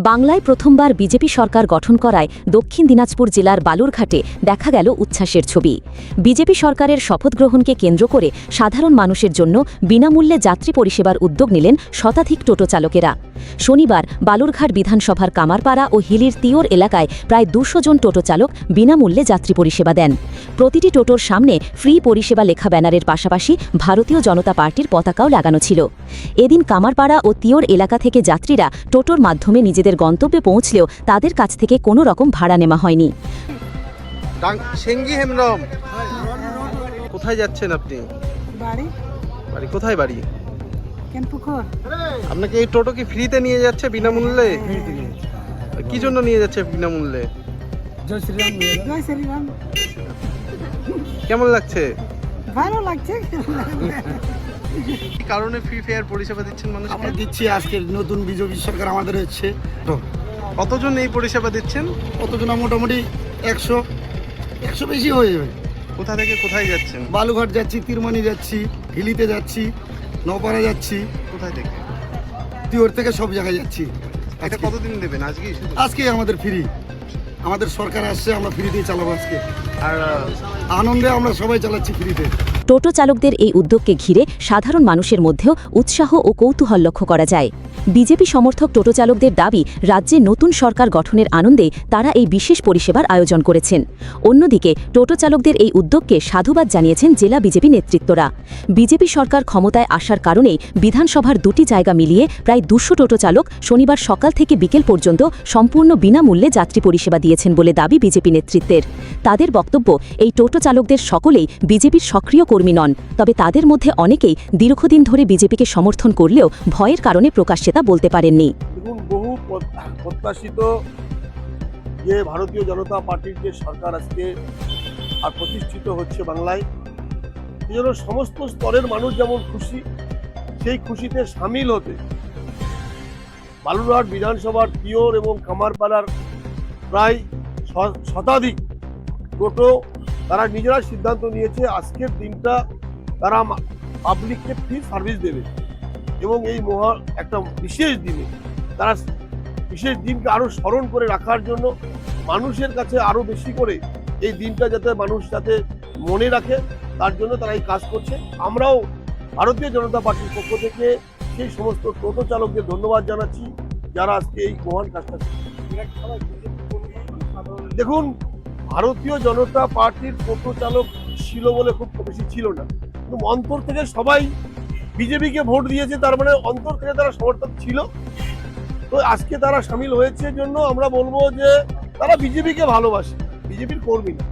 বাংলায় প্রথমবার বিজেপি সরকার গঠন করায় দক্ষিণ দিনাজপুর জেলার বালুরঘাটে দেখা গেল উচ্ছ্বাসের ছবি। বিজেপি সরকারের শপথ গ্রহণকে কেন্দ্র করে সাধারণ মানুষের জন্য বিনামূল্যে যাত্রী পরিষেবার উদ্যোগ নিলেন শতাধিক টোটো চালকেরা। শনিবার বালুরঘাট বিধানসভার কামারপাড়া ও হিলির তিওর এলাকায় প্রায় ২০০ জন টোটো চালক বিনামূল্যে যাত্রী পরিষেবা দেন। প্রতিটি টোটোর সামনে ফ্রি পরিষেবা লেখা ব্যানারের পাশাপাশি ভারতীয় জনতা পার্টির পতাকাও লাগানো ছিল। এদিন কামারপাড়া ও তিওর এলাকা থেকে যাত্রীরা টোটোর মাধ্যমে নিজেদের গন্তব্যে পৌঁছলেও তাদের কাছ থেকে কোনো রকম ভাড়া নেওয়া হয়নি। কোথায় যাচ্ছেন আপনি? বাড়ি কোথায়? বাড়ি আপনাকে এই টোটো কি ফ্রিতে নিয়ে যাচ্ছে বিনামূল্যে? কি জন্য নিয়ে যাচ্ছে বিনামূল্যে? কেমন লাগছে? ভালো লাগছে। কি কারণে ফ্রি ফেয়ার পরিষেবা দিচ্ছেন মানুষকে? আমরা দিচ্ছি, আজকে নতুন বিজেপি সরকার আমাদের হচ্ছে। কতজন এই পরিষেবা দিচ্ছেন? কতজন? মোটামুটি 100 বেশি হয়ে যাবে। কোথা থেকে কোথায় যাচ্ছেন? বালুঘাট যাচ্ছি, তিরমানি যাচ্ছি, হিলিতে যাচ্ছি, নপাড়া যাচ্ছি। কোথায় থেকে? তিওর থেকে সব জায়গায় যাচ্ছি। এটা কতদিন দেবেন? আজকেই? আজকে আমাদের ফ্রি, আমাদের সরকার আসছে, আমরা ফ্রিতেই চালাবো আজকে। আর আনন্দে আমরা সবাই চালাচ্ছি ফ্রিতে। টোটো চালকদের এই উদ্যোগকে ঘিরে সাধারণ মানুষের মধ্যেও উৎসাহ ও কৌতূহল লক্ষ্য করা যায়। বিজেপি সমর্থক টোটো চালকদের দাবি, রাজ্যে নতুন সরকার গঠনের আনন্দে তারা এই বিশেষ পরিষেবার আয়োজন করেছেন। অন্যদিকে টোটো চালকদের এই উদ্যোগকে সাধুবাদ জানিয়েছেন জেলা বিজেপি নেতৃত্বরা। বিজেপি সরকার ক্ষমতায় আসার কারণেই বিধানসভার দুটি জায়গা মিলিয়ে প্রায় ২০০ টোটো চালক শনিবার সকাল থেকে বিকেল পর্যন্ত সম্পূর্ণ বিনামূল্যে যাত্রী পরিষেবা দিয়েছেন বলে দাবি বিজেপি নেতৃত্বের। তাদের বক্তব্য, এই টোটো চালকদের সকলেই বিজেপির সক্রিয় কর্মী নন, তবে তাদের মধ্যে অনেকেই দীর্ঘদিন ধরে বিজেপিকে সমর্থন করলেও ভয়ের কারণে প্রকাশ্যে তা বলতে পারেননি। দেখুন, বহু প্রত্যাশিত যে ভারতীয় জনতা পার্টির যে সরকার আজকে আর প্রতিষ্ঠিত হচ্ছে বাংলায়, এই জন্য সমস্ত স্তরের মানুষ যেমন খুশি, সেই খুশিতে সামিল হতে বালুরঘাট বিধানসভার তিওর এবং কামারপাড়ার প্রায় শতাধিক টোটো তারা নিজেরা সিদ্ধান্ত নিয়েছে আজকের দিনটা তারা পাবলিককে ফ্রি সার্ভিস দেবে এবং এই একটা বিশেষ দিনে তারা বিশেষ দিনকে আরো স্মরণ করে রাখার জন্য মানুষের কাছে আরো বেশি করে এই দিনটা যাতে মানুষ যাতে মনে রাখে, তার জন্য তারা এই কাজ করছে। আমরাও ভারতীয় জনতা পার্টির পক্ষ থেকে সেই সমস্ত টোটো চালকদের ধন্যবাদ জানাচ্ছি যারা আজকে এই মহান কাজটা করছে। দেখুন, ভারতীয় জনতা পার্টির টোটো চালক ছিল বলে খুব বেশি ছিল না, কিন্তু অন্তর থেকে সবাই বিজেপিকে ভোট দিয়েছে, তার মানে অন্তর থেকে তারা সমর্থক ছিল। তো আজকে তারা সামিল হয়েছে জন্য আমরা বলবো যে তারা বিজেপিকে ভালোবাসে, বিজেপির কর্মী না।